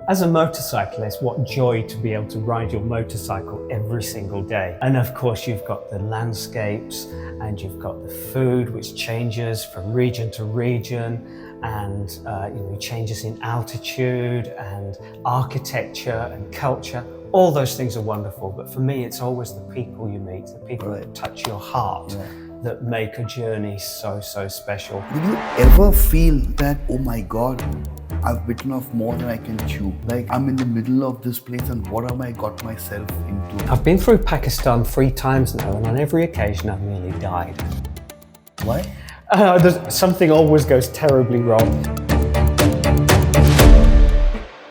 As a motorcyclist, what joy to be able to ride your motorcycle every single day. And of course, you've got the landscapes and you've got the food, which changes from region to region, and changes in altitude and architecture and culture. All those things are wonderful, but for me, it's always the people you meet, the people that touch your heart, that make a journey so special. Did you ever feel that, oh my God, I've bitten off more than I can chew? Like, I'm in the middle of this place and what have I got myself into? I've been through Pakistan 3 times now, and on every occasion I've nearly died. Why? Something always goes terribly wrong.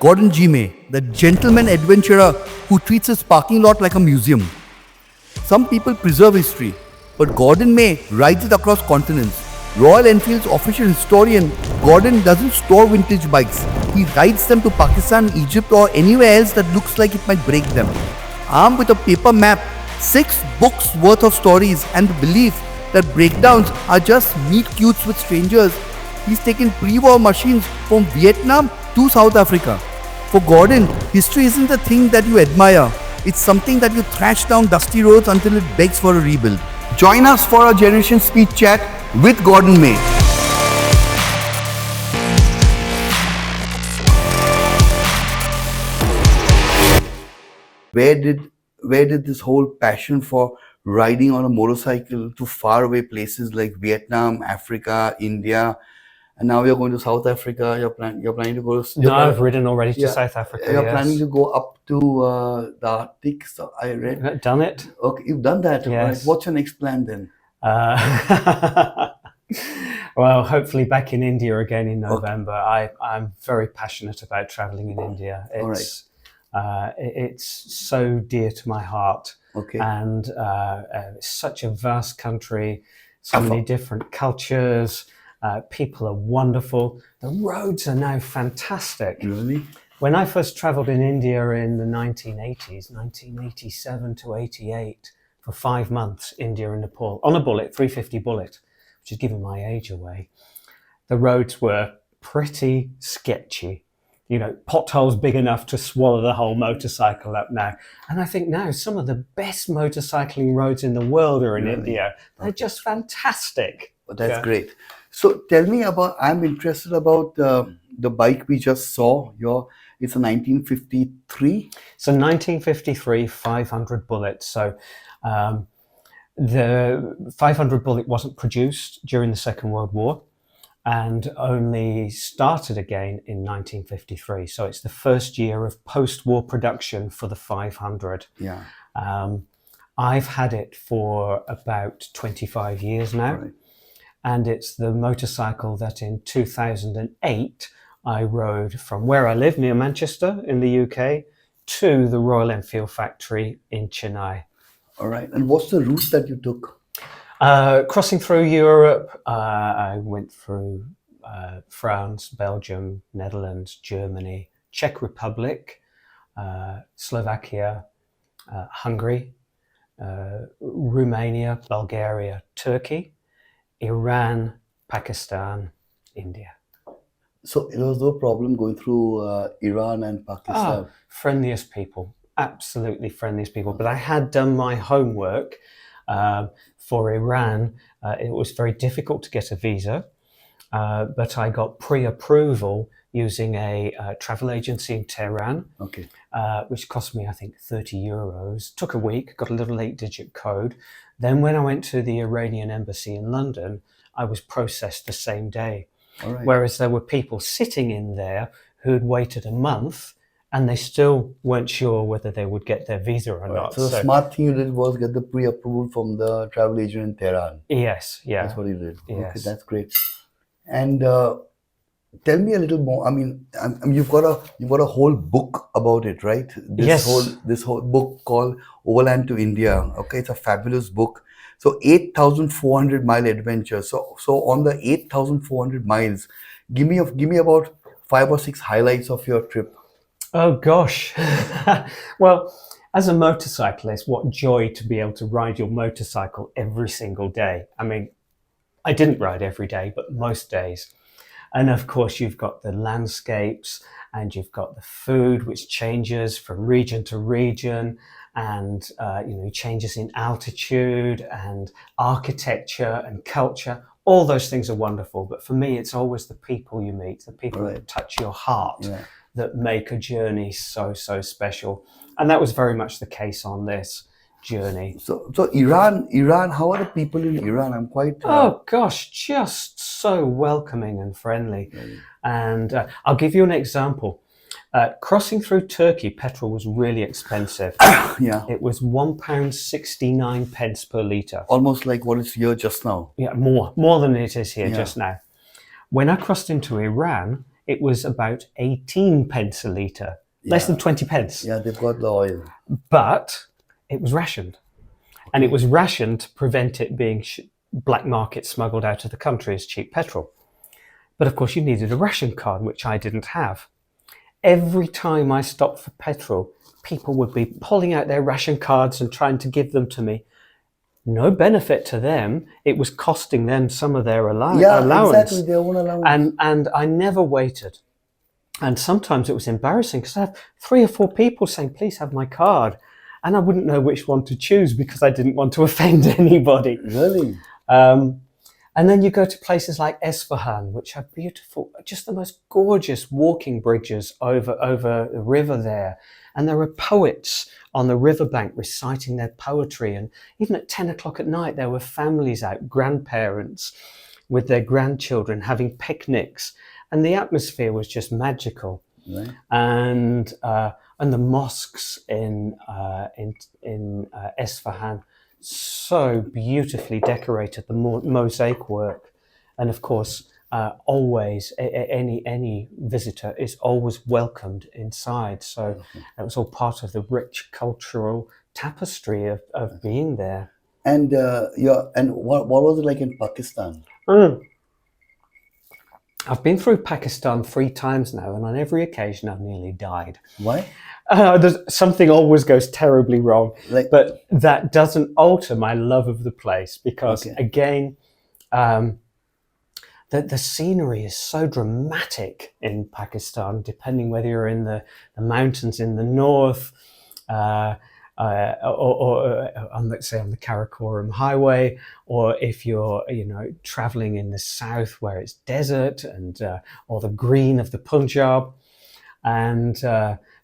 Gordon Jime, the gentleman adventurer who treats his parking lot like a museum. Some people preserve history, but Gordon May rides it across continents. Royal Enfields official historian, Gordon doesn't store vintage bikes. He rides them to Pakistan, Egypt or anywhere else that looks like it might break them. Armed with a paper map, 6 books worth of stories and the belief that breakdowns are just meet cutes with strangers, he's taken pre-war machines from Vietnam to South Africa. For Gordon, history isn't the thing that you admire. It's something that you thrash down dusty roads until it begs for a rebuild. Join us for our Generation Speed Chat with Gordon May. Where did this whole passion for riding on a motorcycle to faraway places like Vietnam, Africa, India, and now you're going to South Africa? You're planning to go to... No, I've ridden already to South Africa. You're planning to go up to the Arctic. So I read. Done it. Okay, you've done that. Yes. Right. What's your next plan then? Well, hopefully back in India again in November. I'm very passionate about traveling in India. It's so dear to my heart. Okay. And it's such a vast country, so many different cultures. People are wonderful. The roads are now fantastic. Really? When I first traveled in India in the 1980s, 1987 to 88, for 5 months, India and Nepal, on a Bullet, 350 Bullet, which is giving my age away, the roads were pretty sketchy. You know, potholes big enough to swallow the whole motorcycle up now. And I think now some of the best motorcycling roads in the world are in India. They're just fantastic. Well, that's great. So tell me about, I'm interested about the bike we just saw. It's a 1953? So 1953 500 Bullet. So the 500 Bullet wasn't produced during the Second World War and only started again in 1953. So it's the first year of post-war production for the 500. Yeah. I've had it for about 25 years now. Right. And it's the motorcycle that in 2008 I rode from where I live near Manchester in the UK to the Royal Enfield factory in Chennai. All right. And what's the route that you took? Crossing through Europe, I went through France, Belgium, Netherlands, Germany, Czech Republic, Slovakia, Hungary, Romania, Bulgaria, Turkey, Iran, Pakistan, India. So there was no problem going through Iran and Pakistan? Friendliest people, absolutely friendliest people. But I had done my homework for Iran. It was very difficult to get a visa, but I got pre-approval using a travel agency in Tehran, which cost me, I think, 30 euros. Took a week, got a little 8-digit code. Then when I went to the Iranian embassy in London, I was processed the same day. All right. Whereas there were people sitting in there who'd waited a month and they still weren't sure whether they would get their visa or not. So the smart thing you did was get the pre-approval from the travel agent in Tehran. Yes, yeah. That's what you did. Yes. Okay, that's great. And tell me a little more. I mean, you've got a whole book about it, right? This whole book called Overland to India. Okay, it's a fabulous book. So 8,400 mile adventure. So on the 8,400 miles, give me about 5 or 6 highlights of your trip. Oh gosh. Well, as a motorcyclist, what joy to be able to ride your motorcycle every single day. I mean, I didn't ride every day, but most days. And of course, you've got the landscapes and you've got the food, which changes from region to region, and changes in altitude and architecture and culture. All those things are wonderful. But for me, it's always the people you meet, the people that touch your heart, that make a journey so special. And that was very much the case on this journey. So Iran, how are the people in Iran? I'm quite... Oh gosh, just so welcoming and friendly. And I'll give you an example. Crossing through Turkey, petrol was really expensive. It was £1.69 per litre. Almost like what is here just now. Yeah, more than it is here just now. When I crossed into Iran, it was about 18p a litre, less than 20p. Yeah, they've got the oil. But it was rationed. And it was rationed to prevent it being black market smuggled out of the country as cheap petrol. But of course, you needed a ration card, which I didn't have. Every time I stopped for petrol, people would be pulling out their ration cards and trying to give them to me. No benefit to them. It was costing them some of their allowance. Exactly, their own allowance. And I never waited. And sometimes it was embarrassing because I have 3 or 4 people saying, please have my card. And I wouldn't know which one to choose because I didn't want to offend anybody. Really? And then you go to places like Esfahan, which are beautiful, just the most gorgeous walking bridges over the river there. And there are poets on the riverbank reciting their poetry. And even at 10 o'clock at night, there were families out, grandparents with their grandchildren having picnics. And the atmosphere was just magical. Right. And the mosques in Esfahan, so beautifully decorated, the mosaic work. And of course, always any visitor is always welcomed inside. So that was all part of the rich cultural tapestry of being there. And what was it like in Pakistan? I've been through Pakistan 3 times now, and on every occasion I've nearly died. Why? Something always goes terribly wrong, but that doesn't alter my love of the place because, again, the scenery is so dramatic in Pakistan, depending whether you're in the mountains in the north, or on, let's say, on the Karakoram Highway, or if you're, traveling in the south where it's desert and or the green of the Punjab. And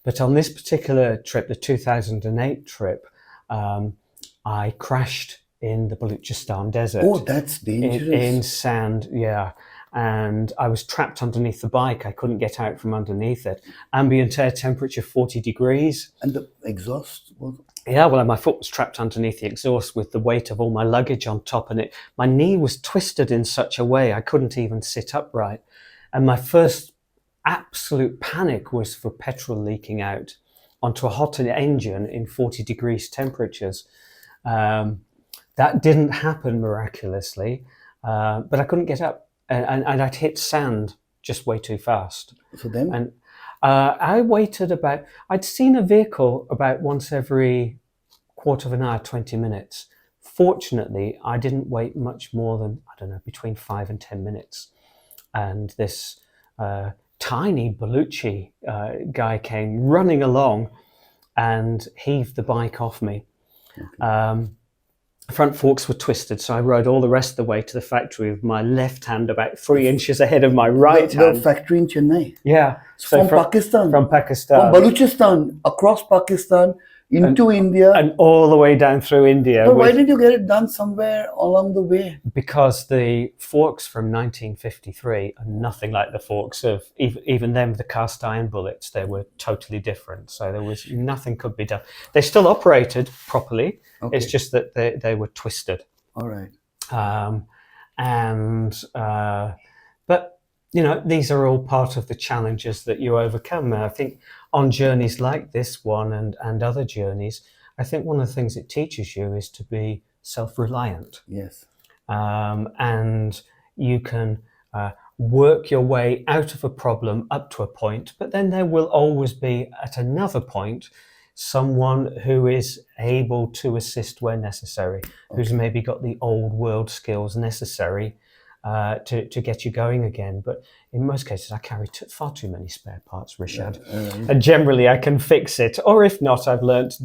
but on this particular trip, the 2008 trip, I crashed in the Baluchistan desert. Oh, that's dangerous. In sand, yeah. And I was trapped underneath the bike. I couldn't get out from underneath it. Ambient air temperature 40 degrees. And the exhaust was... Yeah, well, my foot was trapped underneath the exhaust with the weight of all my luggage on top. And my knee was twisted in such a way I couldn't even sit upright. And my first absolute panic was for petrol leaking out onto a hot engine in 40 degrees temperatures. That didn't happen miraculously, but I couldn't get up. And I'd hit sand just way too fast. So then? And I waited I'd seen a vehicle about once every quarter of an hour, 20 minutes. Fortunately, I didn't wait much more than, between 5 and 10 minutes. And this tiny Baluchi guy came running along and heaved the bike off me. Front forks were twisted, so I rode all the rest of the way to the factory with my left hand about 3 inches ahead of my right hand. The factory in Chennai? Yeah. So from Pakistan? From Pakistan. From Baluchistan, across Pakistan, into India? And all the way down through India. But why didn't you get it done somewhere along the way? Because the forks from 1953 are nothing like the forks of, even them, the cast iron bullets. They were totally different. So there was nothing could be done. They still operated properly. Okay. It's just that they were twisted. All right. But, these are all part of the challenges that you overcome. And I think on journeys like this one and other journeys, I think one of the things it teaches you is to be self-reliant. Yes. And you can work your way out of a problem up to a point, but then there will always be at another point someone who is able to assist where necessary, who's maybe got the old world skills necessary to get you going again. But in most cases, I carry far too many spare parts, Rishad. And generally, I can fix it. Or if not, I've learnt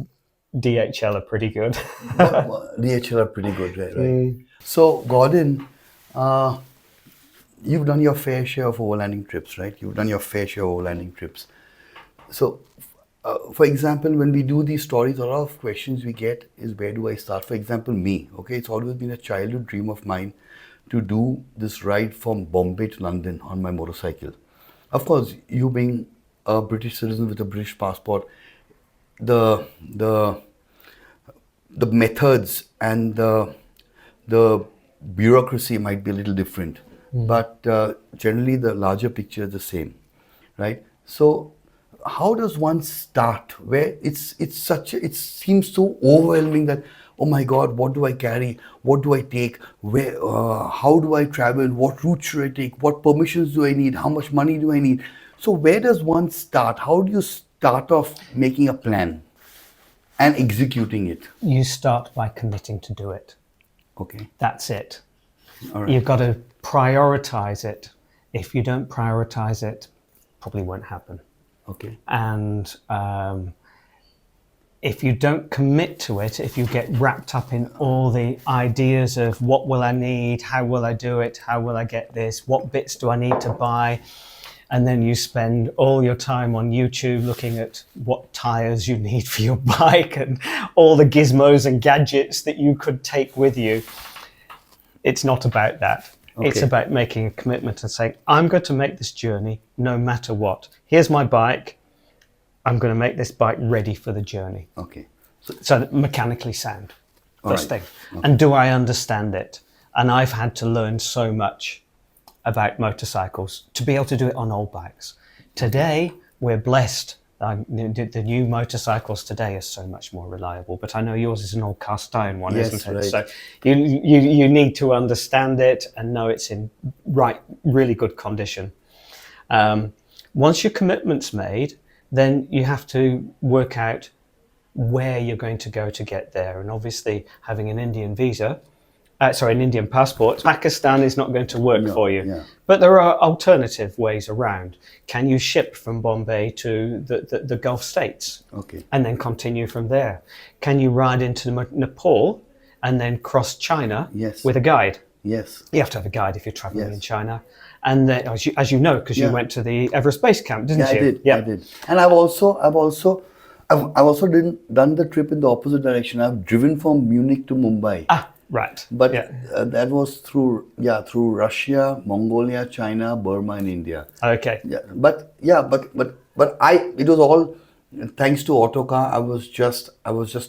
DHL are pretty good. DHL are pretty good, right? So, Gordon, you've done your fair share of overlanding trips, right? You've done your fair share of overlanding trips. So, for example, when we do these stories, a lot of questions we get is, where do I start? For example, me, okay, it's always been a childhood dream of mine to do this ride from Bombay to London on my motorcycle. Of course, you being a British citizen with a British passport, the methods and the bureaucracy might be a little different, but generally the larger picture is the same, right? So, how does one start? Where it seems so overwhelming that, oh my God, what do I carry? What do I take? Where? How do I travel? What route should I take? What permissions do I need? How much money do I need? So where does one start? How do you start off making a plan and executing it? You start by committing to do it. Okay. That's it. All right. You've got to prioritize it. If you don't prioritize it, probably won't happen. Okay. And if you don't commit to it, if you get wrapped up in all the ideas of what will I need, how will I do it, how will I get this, what bits do I need to buy, and then you spend all your time on YouTube looking at what tires you need for your bike and all the gizmos and gadgets that you could take with you. It's not about that. Okay. It's about making a commitment and saying, I'm going to make this journey no matter what. Here's my bike. I'm going to make this bike ready for the journey. Okay. So mechanically sound, first thing. Okay. And do I understand it? And I've had to learn so much about motorcycles to be able to do it on old bikes. Today, we're blessed. The new motorcycles today are so much more reliable, but I know yours is an old cast iron one, yes, isn't it? Right. So you need to understand it and know it's in really good condition. Once your commitment's made, then you have to work out where you're going to go to get there. And obviously, having an Indian an Indian passport, Pakistan is not going to work for you. Yeah. But there are alternative ways around. Can you ship from Bombay to the Gulf states? Okay. And then continue from there? Can you ride into Nepal and then cross China with a guide? Yes. You have to have a guide if you're traveling in China. And then, as you know, because you went to the Everest Base Camp, didn't you? I did. And I've also done the trip in the opposite direction. I've driven from Munich to Mumbai. Right. But that was through Russia, Mongolia, China, Burma, and India. Okay. Yeah. But it was all thanks to autocar. I was just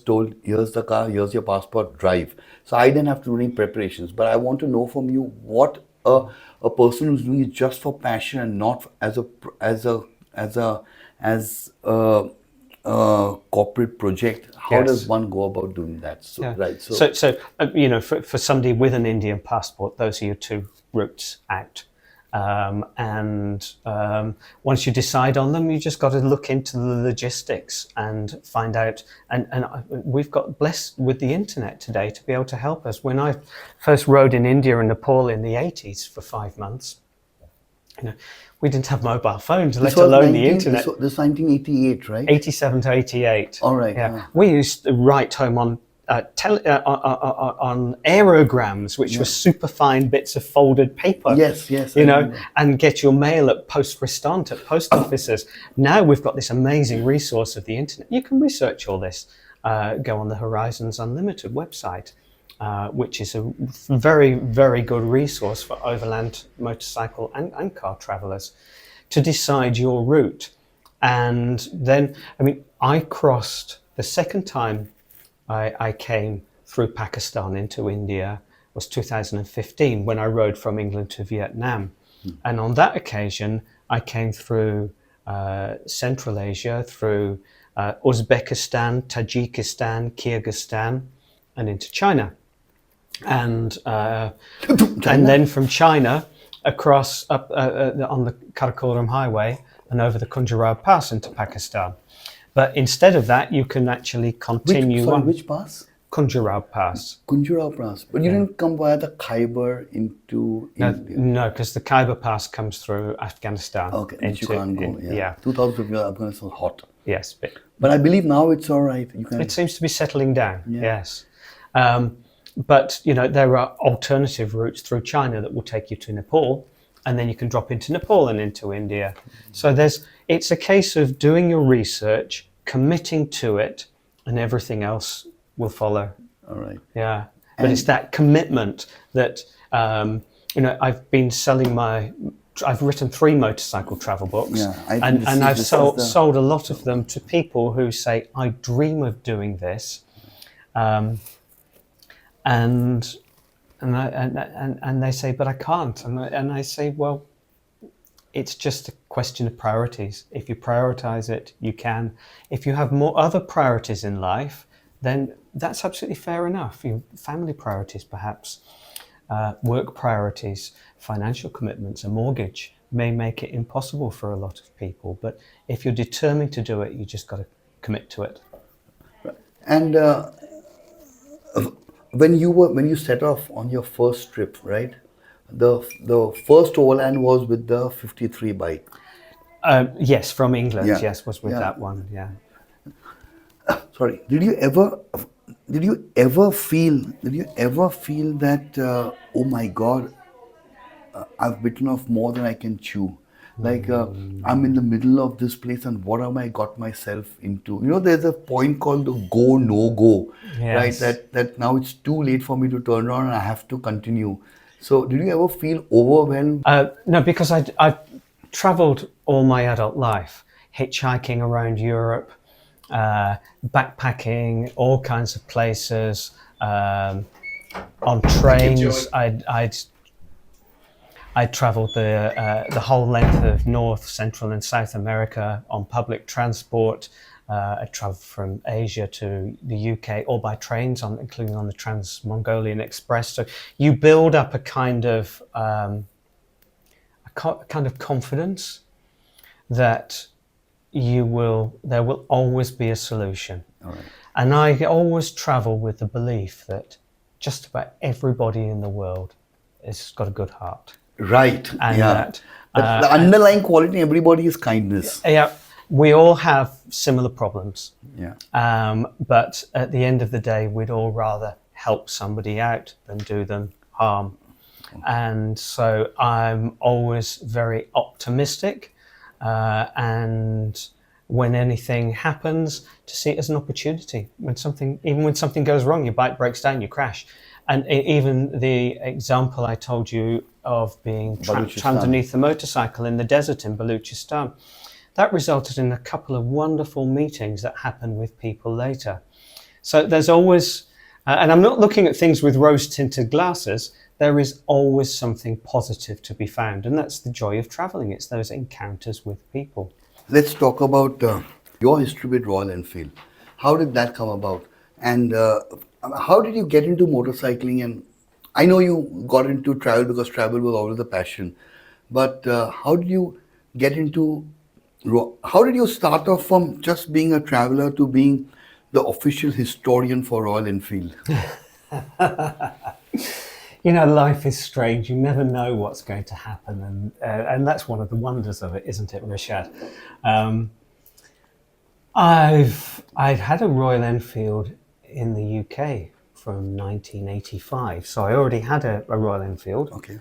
told, here's the car, here's your passport, drive. So I didn't have to do any preparations. But I want to know from you what a person who's doing it just for passion and not as a corporate project, how does one go about doing that? So, right. So for somebody with an Indian passport, those are your two routes out. And once you decide on them, you just got to look into the logistics and find out. And we've got blessed with the internet today to be able to help us. When I first rode in India and Nepal in the 80s for 5 months, we didn't have mobile phones, let alone the internet. This 1988, right? 87 to 88. All right. Yeah. We used to write home on aerograms, which were super fine bits of folded paper. Yes. And get your mail at post restante at post offices. Now we've got this amazing resource of the internet. You can research all this. Go on the Horizons Unlimited website, which is a very, very good resource for overland motorcycle and car travelers to decide your route. And then, I crossed the second time I came through Pakistan into India was 2015 when I rode from England to Vietnam. And on that occasion, I came through Central Asia, through Uzbekistan, Tajikistan, Kyrgyzstan, and into China. And then from China across up on the Karakoram Highway and over the Khunjerab Pass into Pakistan. But instead of that, you can actually continue on. Which pass? Khunjurao Pass. Khunjurao Pass. But you didn't come via the Khyber into India. No, because the Khyber Pass comes through Afghanistan. Okay, which you can't go. Yeah. 2015, Afghanistan was hot. Yes. But I believe now it's all right. You can. It seems to be settling down. Yeah. Yes. But there are alternative routes through China that will take you to Nepal, and then you can drop into Nepal and into India. So it's a case of doing your research, committing to it, and everything else will follow. All right. Yeah. But it's that commitment that I've written 3 motorcycle travel books, and I've sold a lot of them to people who say, I dream of doing this, and they say, but I can't, and I say, well, it's just a question of priorities. If you prioritize it, you can. If you have more other priorities in life, then that's absolutely fair enough. Your family priorities, perhaps, work priorities, financial commitments, a mortgage may make it impossible for a lot of people. But if you're determined to do it, you just got to commit to it. And when you set off on your first trip, right? The first Overland was with the 53 bike. Yes, from England. Yeah. Yes, was with that one. Yeah. Sorry. Did you ever feel that oh my God, I've bitten off more than I can chew? Like I'm in the middle of this place, and what have I got myself into? There's a point called the go no go, right? That now it's too late for me to turn around and I have to continue. So did you ever feel overwhelmed? No, because I've travelled all my adult life, hitchhiking around Europe, backpacking, all kinds of places, on trains. I travelled the whole length of North, Central and South America on public transport. I travelled from Asia to the UK, all by trains, including on the Trans-Mongolian Express. So you build up a kind of confidence that there will always be a solution. All right. And I always travel with the belief that just about everybody in the world has got a good heart. Right. And that the underlying quality in everybody is kindness. Yeah. We all have similar problems. Yeah. But at the end of the day, we'd all rather help somebody out than do them harm. And so I'm always very optimistic. And when anything happens, to see it as an opportunity. Even when something goes wrong, your bike breaks down, you crash. And even the example I told you of being trapped underneath the motorcycle in the desert in Baluchistan, that resulted in a couple of wonderful meetings that happened with people later. So there's always, and I'm not looking at things with rose-tinted glasses, there is always something positive to be found. And that's the joy of traveling. It's those encounters with people. Let's talk about your history with Royal Enfield. How did that come about? And how did you get into motorcycling? And I know you got into travel because travel was always a passion. But how did you get into... How did you start off from just being a traveler to being the official historian for Royal Enfield? Life is strange. You never know what's going to happen. And that's one of the wonders of it, isn't it, Rishad? I've had a Royal Enfield in the UK from 1985. So I already had a Royal Enfield. Okay.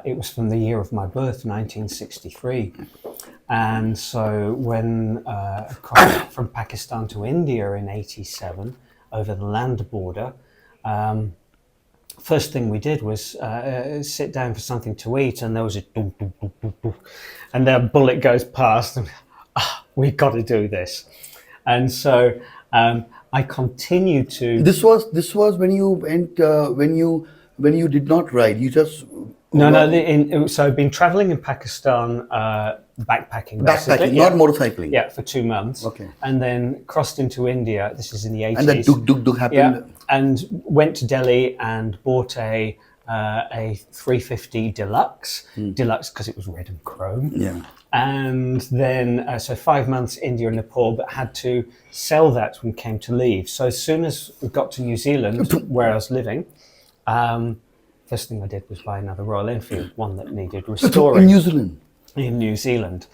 It was from the year of my birth, 1963. And so when from Pakistan to India in 87, over the land border, first thing we did was sit down for something to eat, and there was a doo, doo, doo, doo, doo, and the bullet goes past, and we've got to do this. And so I continued to... This was when you went, when you did not ride, you just... So I've been traveling in Pakistan, backpacking, Backpacking, not motorcycling. Yeah, for 2 months. Okay. And then crossed into India. This is in the 80s. And the duk happened. Yeah, and went to Delhi and bought a a 350 Deluxe, Deluxe because it was red and chrome. Yeah. And then, so 5 months India and Nepal, but had to sell that when we came to leave. So as soon as we got to New Zealand, where I was living, first thing I did was buy another Royal Enfield, one that needed restoring. In New Zealand? In New Zealand.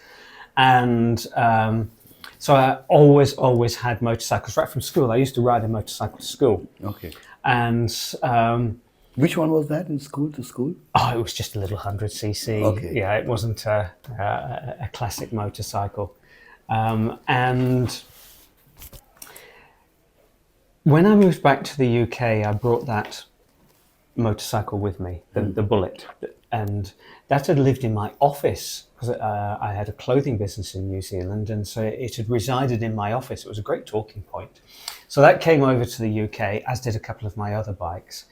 And so I always had motorcycles right from school. I used to ride a motorcycle to school. Okay. And Which one was that in school to school? oh, it was just a little 100cc. Okay. Yeah, it wasn't a classic motorcycle. And when I moved back to the UK, I brought that motorcycle with me, the Bullet, and that had lived in my office because I had a clothing business in New Zealand, and so it had resided in my office. It was a great talking point. So that came over to the UK, as did a couple of my other bikes.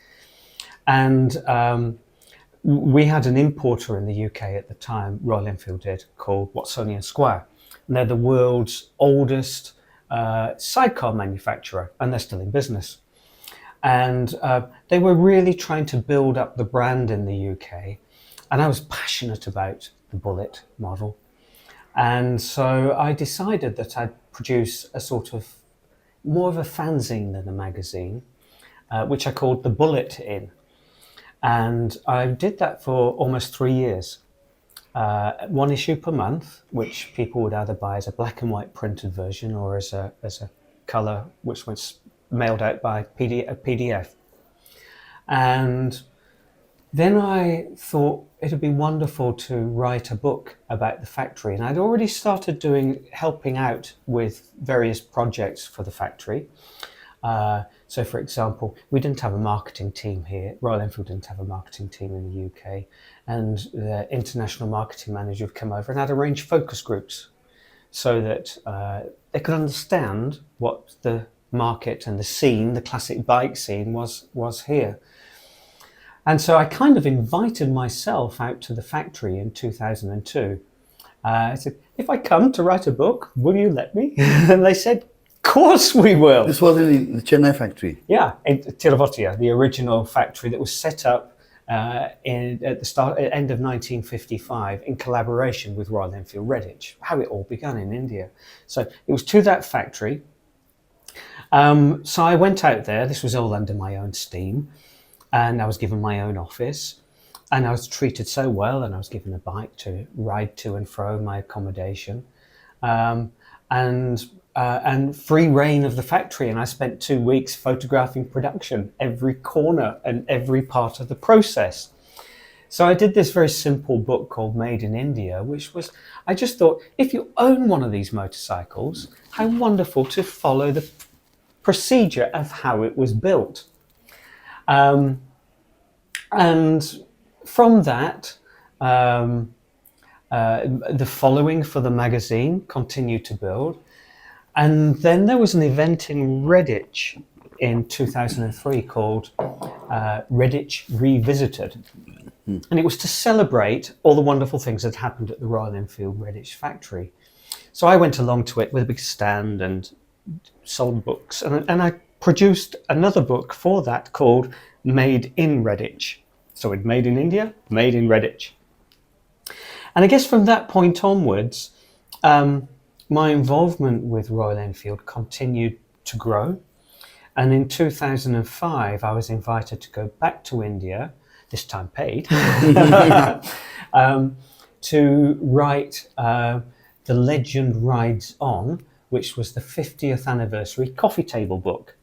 And we had an importer in the UK at the time, Royal Enfield did, called Watsonian Squire. And they're the world's oldest sidecar manufacturer, and they're still in business. And they were really trying to build up the brand in the UK. And I was passionate about the Bullet model. And so I decided that I'd produce a sort of more of a fanzine than a magazine, which I called The Bullet In. And I did that for almost 3 years. One issue per month, which people would either buy as a black and white printed version or as a colour, which was mailed out by a PDF. And then I thought it'd be wonderful to write a book about the factory. And I'd already started helping out with various projects for the factory. So for example, we didn't have a marketing team here. Royal Enfield didn't have a marketing team in the UK. And the international marketing manager would come over and I'd arrange focus groups so that they could understand what the market and the scene, the classic bike scene was here. And so I kind of invited myself out to the factory in 2002. I said, if I come to write a book, will you let me? And they said, of course we will. This was in the Chennai factory? Yeah, in Tiravotia, the original factory that was set up at the end of 1955 in collaboration with Royal Enfield Redditch, how it all began in India. So it was to that factory. So I went out there, this was all under my own steam, and I was given my own office, and I was treated so well, and I was given a bike to ride to and fro my accommodation, and free reign of the factory. And I spent 2 weeks photographing production, every corner and every part of the process. So I did this very simple book called Made in India, which was, I just thought, if you own one of these motorcycles, how wonderful to follow the procedure of how it was built. And from that, the following for the magazine continued to build. And then there was an event in Redditch in 2003 called Redditch Revisited. And it was to celebrate all the wonderful things that happened at the Royal Enfield Redditch factory. So I went along to it with a big stand and sold books. And I produced another book for that called Made in Redditch. So it Made in India, Made in Redditch. And I guess from that point onwards, my involvement with Royal Enfield continued to grow. And in 2005, I was invited to go back to India, this time paid, to write The Legend Rides On, which was the 50th anniversary coffee table book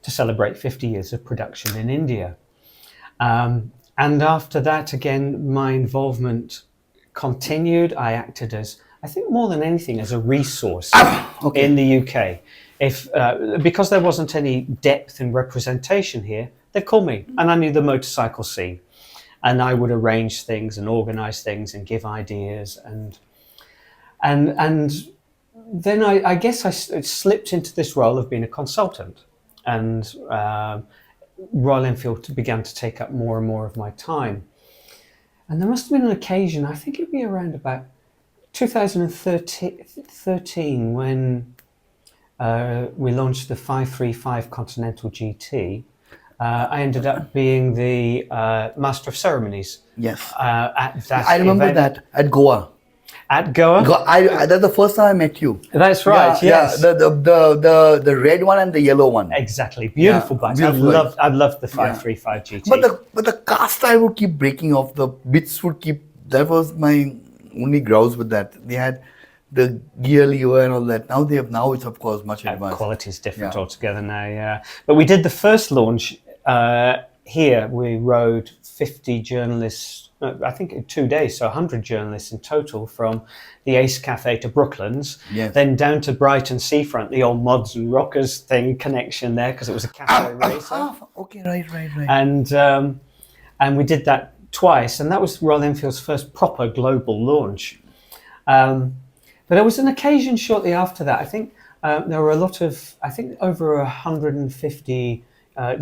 to celebrate 50 years of production in India. And after that, again, my involvement continued. I acted as, I think more than anything, as a resource in the UK. Because there wasn't any depth in representation here, they'd call me, and I knew the motorcycle scene. And I would arrange things and organise things and give ideas. And then I guess I slipped into this role of being a consultant. And Royal Enfield began to take up more and more of my time. And there must have been an occasion, I think it'd be around about 2013 when we launched the 535 Continental GT. I ended up being the master of ceremonies. Yes. At that I remember event. that at Goa. At Goa? That's the first time I met you. That's right, yes. Yeah, the red one and the yellow one. Exactly. Beautiful bikes. Beautiful I loved the 535 GT. But the cast iron would keep breaking off. The bits would keep. That was my only grouse with that. They had the gear lever and all that. Now it's of course much advanced. Quality is different altogether now. Yeah. But we did the first launch here. We rode 50 journalists. I think in 2 days, so 100 journalists in total from the Ace Cafe to Brooklands, then down to Brighton Seafront, the old Mods and Rockers thing connection there because it was a cafe racer. Okay, right. And we did that twice, and that was Royal Enfields' first proper global launch. But there was an occasion shortly after that. I think there were over 150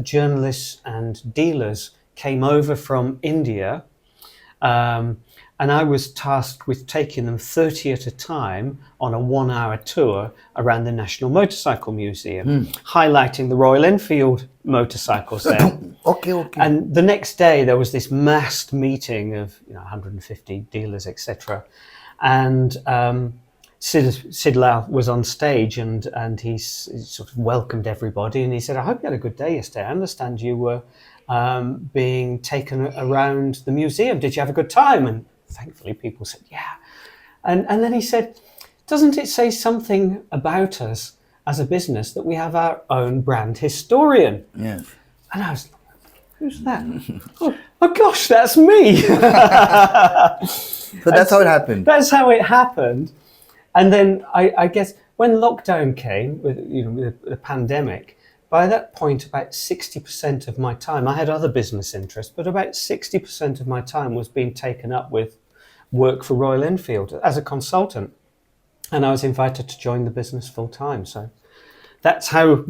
journalists and dealers came over from India. And I was tasked with taking them 30 at a time on a 1-hour tour around the National Motorcycle Museum, highlighting the Royal Enfield motorcycles there. Okay. And the next day there was this massed meeting of 150 dealers, etc. And Sid Lal was on stage and he sort of welcomed everybody and he said, "I hope you had a good day yesterday. I understand you were being taken around the museum. Did you have a good time?" And thankfully people said, "Yeah." And then he said, "Doesn't it say something about us as a business that we have our own brand historian?" Yes. And I was like, "Who's that?" oh gosh, that's me. So that's how it happened. That's how it happened. And then I guess when lockdown came with the pandemic, by that point, about 60% of my time, I had other business interests, but about 60% of my time was being taken up with work for Royal Enfield as a consultant. And I was invited to join the business full time. So that's how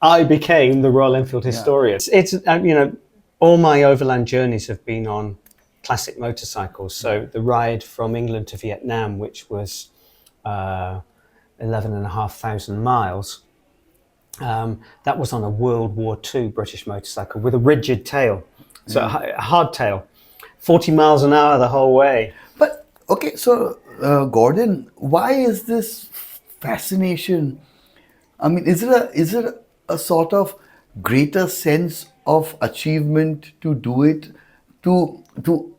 I became the Royal Enfield historian. It's all my overland journeys have been on classic motorcycles. So the ride from England to Vietnam, which was 11,500 miles, that was on a World War II British motorcycle with a rigid tail, so a hard tail, 40 miles an hour the whole way. But okay, so Gordon, why is this fascination? I mean, is it a sort of greater sense of achievement to do it, to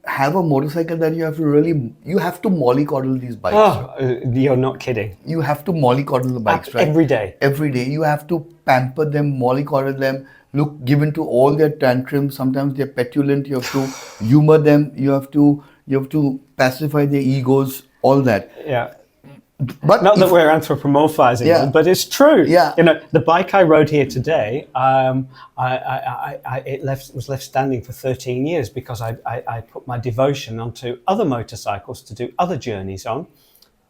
have a motorcycle that you have to mollycoddle these bikes? Oh, you're not kidding. You have to mollycoddle the bikes, right? Every day. Every day. You have to pamper them, mollycoddle them, give into all their tantrums. Sometimes they're petulant. You have to humor them. You have to pacify their egos, all that. Yeah. But not that we're anthropomorphizing them, but it's true. Yeah. The bike I rode here today, it was left standing for 13 years because I put my devotion onto other motorcycles to do other journeys on.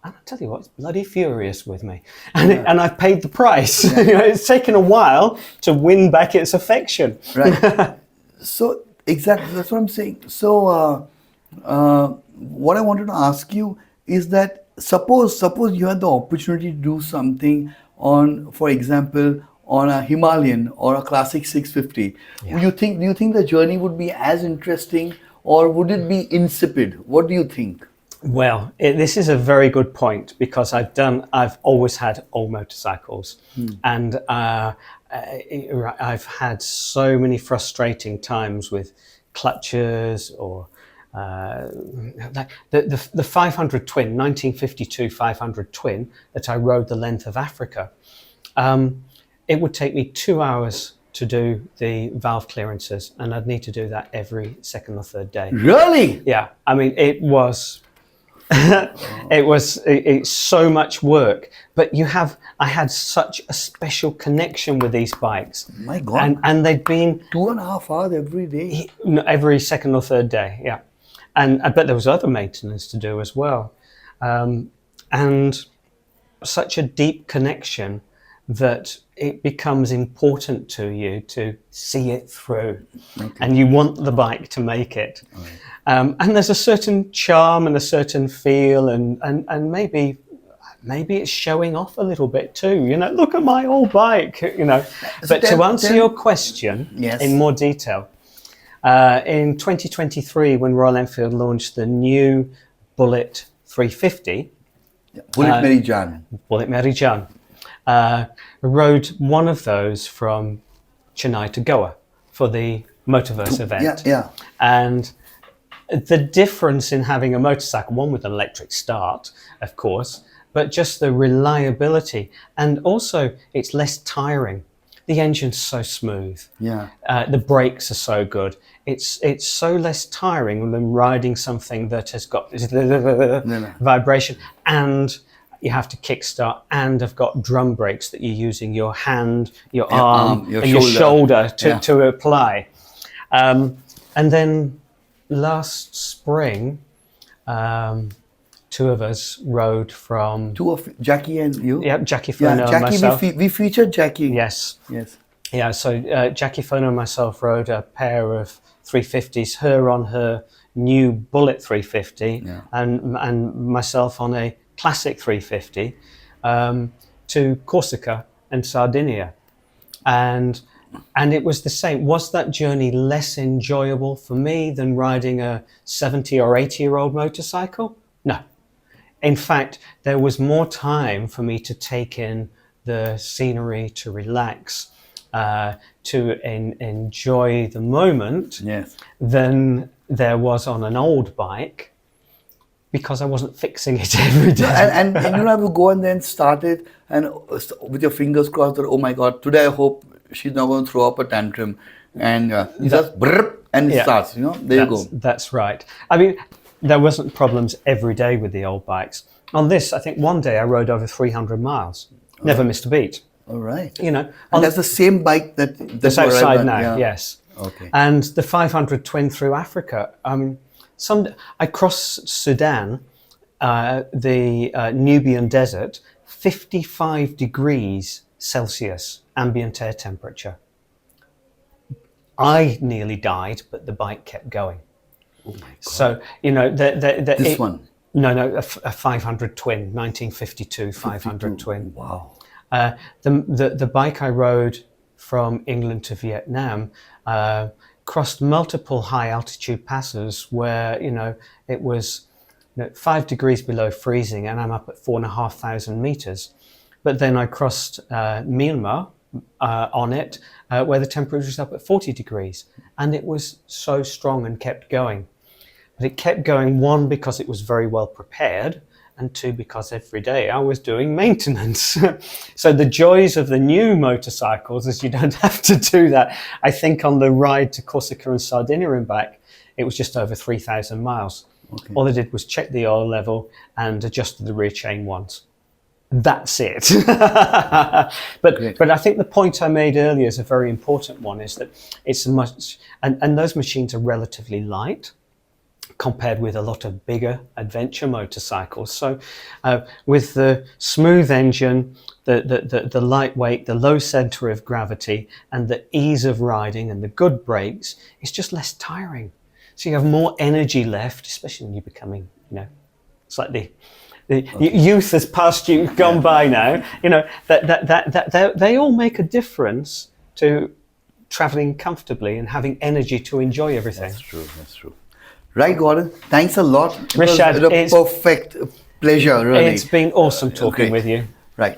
And I tell you what, it's bloody furious with me. And I've paid the price. Yeah. It's taken a while to win back its affection. Right. So, exactly, that's what I'm saying. So, what I wanted to ask you is that suppose you had the opportunity to do something on, for example, on a Himalayan or a classic 650. Yeah. Do you think the journey would be as interesting or would it be insipid? What do you think? Well, this is a very good point because I've always had old motorcycles, and I've had so many frustrating times with clutches or the 500 twin, 1952 500 twin that I rode the length of Africa. It would take me 2 hours to do the valve clearances, and I'd need to do that every second or third day. Really? Yeah. I mean, it was. It's so much work, but I had such a special connection with these bikes. My God. And they'd been 2.5 hours every day. Every second or third day, yeah. And I bet there was other maintenance to do as well. And such a deep connection that it becomes important to you to see it through. Okay. And you want the bike to make it. Right. And there's a certain charm and a certain feel and maybe maybe it's showing off a little bit too. Look at my old bike. But to answer your question Yes. in more detail, in 2023, when Royal Enfield launched the new Bullet 350, Bullet Mary Jan. Bullet Mary Jan, rode one of those from Chennai to Goa for the Motorverse event. Yeah. And the difference in having a motorcycle, one with an electric start, of course, but just the reliability, and also it's less tiring. The engine's so smooth. Yeah. The brakes are so good. It's so less tiring than riding something that has got this vibration, and you have to kickstart, and have got drum brakes that you're using your hand, your arm, your and shoulder. your shoulder to apply. And then last spring, two of us rode from... Two of Jackie and you? Yeah, Jackie Fono and Jackie, myself. we featured Jackie. Yes. Yes. Yeah, so Jackie Fono and myself rode a pair of 350s, her on her new Bullet 350, and myself on a classic 350, to Corsica and Sardinia. And it was the same. Was that journey less enjoyable for me than riding a 70 or 80-year-old motorcycle? No. In fact, there was more time for me to take in the scenery, to relax, to enjoy the moment, than there was on an old bike, because I wasn't fixing it every day. And you have to go and then start it, and with your fingers crossed that, oh my God, today I hope she's not going to throw up a tantrum. And you just brrr, and it starts, there you go. That's right. I mean, there wasn't problems every day with the old bikes. On this, I think one day I rode over 300 miles. Never missed a beat. All right. And that's the same bike that's outside now, yes. Okay. And the 500 twin through Africa. I crossed Sudan, the Nubian desert, 55 degrees Celsius ambient air temperature. I nearly died, but the bike kept going. Oh my God. So, this one? No, a 500 twin, 1952 500 twin. Wow. The bike I rode from England to Vietnam crossed multiple high altitude passes where, it was 5 degrees below freezing, and I'm up at 4,500 meters. But then I crossed Myanmar on it, where the temperature was up at 40 degrees, and it was so strong and kept going. But it kept going, one, because it was very well prepared, and two, because every day I was doing maintenance. So the joys of the new motorcycles is you don't have to do that. I think on the ride to Corsica and Sardinia and back, it was just over 3,000 miles. Okay. All I did was check the oil level and adjusted the rear chain once. That's it. But I think the point I made earlier is a very important one, is that it's and those machines are relatively light compared with a lot of bigger adventure motorcycles. So with the smooth engine, the lightweight, the low center of gravity, and the ease of riding and the good brakes, it's just less tiring. So you have more energy left, especially when you're becoming, it's like the youth has passed you, gone by now. That they all make a difference to traveling comfortably and having energy to enjoy everything. That's true. Right, Gordon. Thanks a lot. Rishad, it was a perfect pleasure, really. It's been awesome talking with you. Right.